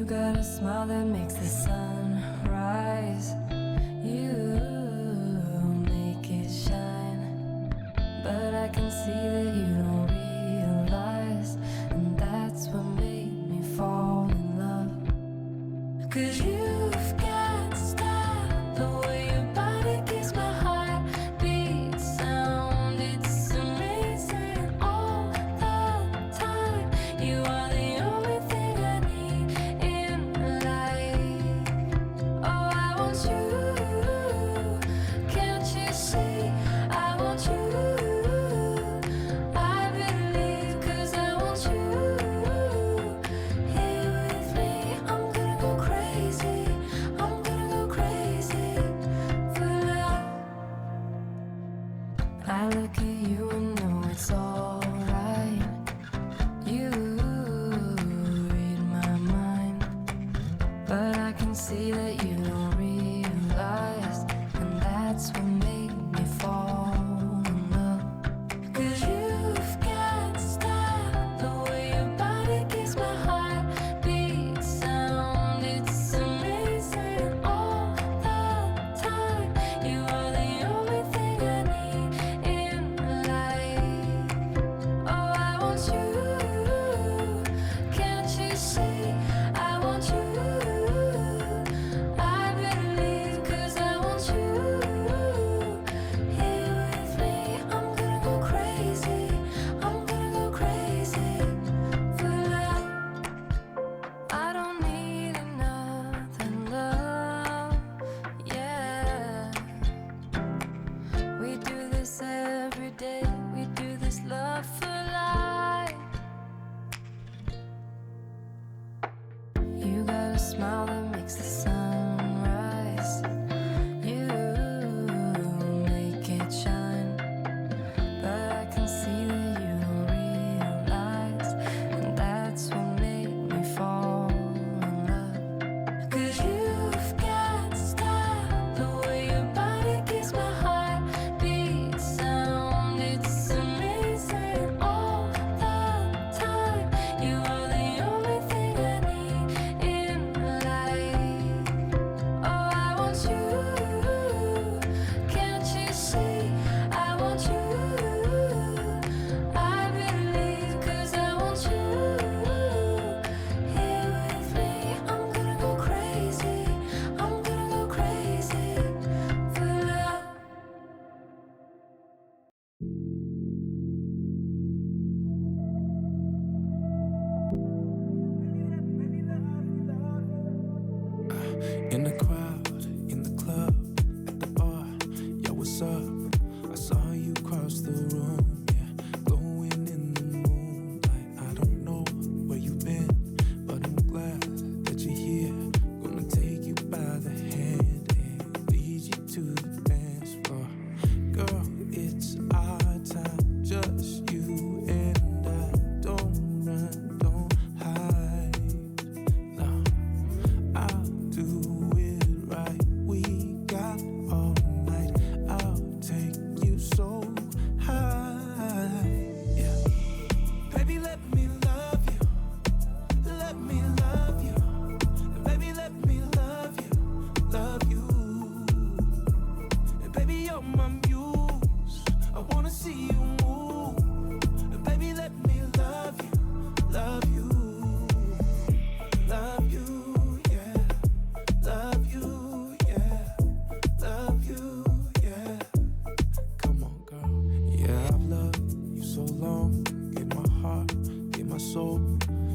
got a smile that makes the sun rise. You make it shine, but I can see that you don't realize, and that's what made me fall in love. 'Cause you've got style, the way your body keeps my heart beat sound. It's amazing all the time. You are the only thing I need in life. Oh, I want you. Can't you see? I want you. I believe 'cause I want you here with me. I'm gonna go crazy. I'm gonna go crazy for love. I look at you and know it's alright. You read my mind, but I can see that you don't realize, and that's what made me fall in love. 'Cause you've got style, the way your body keeps my heart beat sound. It's amazing all the time. You are the only thing I need in life. Oh, I want you. Can't you see? I want you. I believe 'cause I want you here with me. I'm gonna go crazy. I'm gonna go crazy for love. I don't need another love. Yeah, we do this every day. We do this love for life. You got a smile that makes the sun rise. You make it shine, but I can see that you don't realize, and that's what made me fall in love. 'Cause you've got style, the way your body keeps my heart beat sound. It's amazing all the time. You are the only thing I need in life. Oh, I want you. Can't you see? I want you. I believe 'cause I want you here with me. I'm gonna go crazy. I'm gonna go crazy for love. In the crowd, in the club, at the bar, yo, what's up? I saw you cross the room, yeah, glowing in the moonlight. I don't know where you've been, but I'm glad that you're here. Gonna take you by the hand and lead you to the dance floor. Girl, it's our time, just you and I. Don't run, don't hide. No, I'll do it right. We got all night. I'll take you so high. Yeah. Baby, let me love you. Let me love you. Baby, let me love you. Love you. Baby, you're my muse. I wanna see you move. Baby, let me love you. Love you. Love you, yeah. Love you, yeah. Love you, yeah. Come on, girl. Yeah, I've loved you so long. Gave my heart, gave my soul.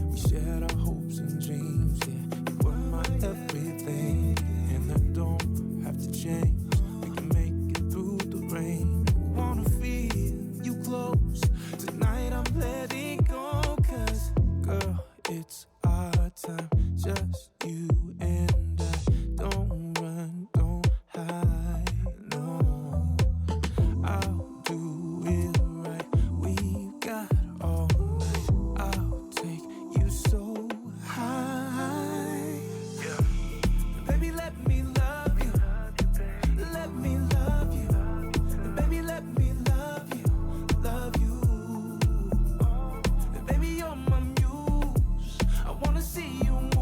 We shared our hopes and dreams, yeah. You were my everything, and I don't have to change. We can make it through the rain. I wanna feel you close. Tonight I'm letting go, 'cause girl, it's our time, just you and I. Don't run, don't hide, no. I'll do it right. We've got all night. I'll take you so high. Yeah. Baby, let me love you. Let me love you. Baby, let me love you. Love you. Baby, you're my muse. I wanna see you move.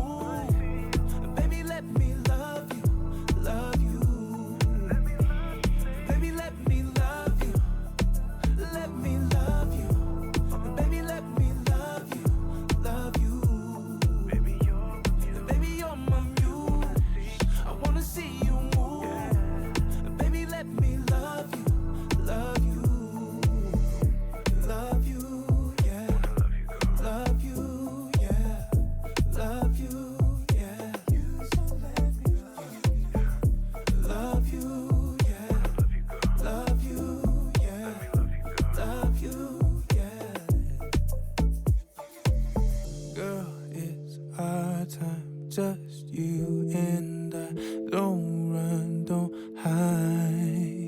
just you and I. Don't run, don't hide.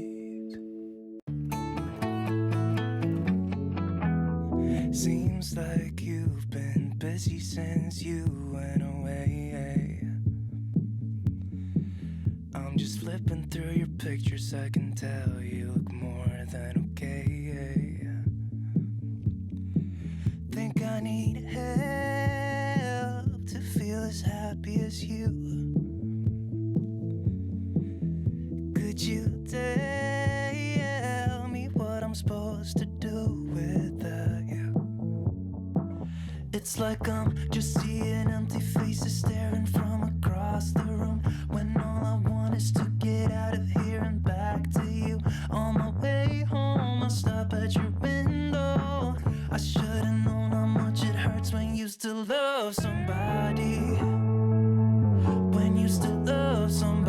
Seems like you've been busy since you went away. I'm just flipping through your pictures, I can tell you look more than okay. Think I need help to feel as happy as you. Could you tell me what I'm supposed to do without you? It's like I'm just seeing empty faces staring from across the room, when all I want is to get out of here and back to you. On my way home, I'll stop at your window. I should've known how much it hurts when you still love somebody. When you still love somebody.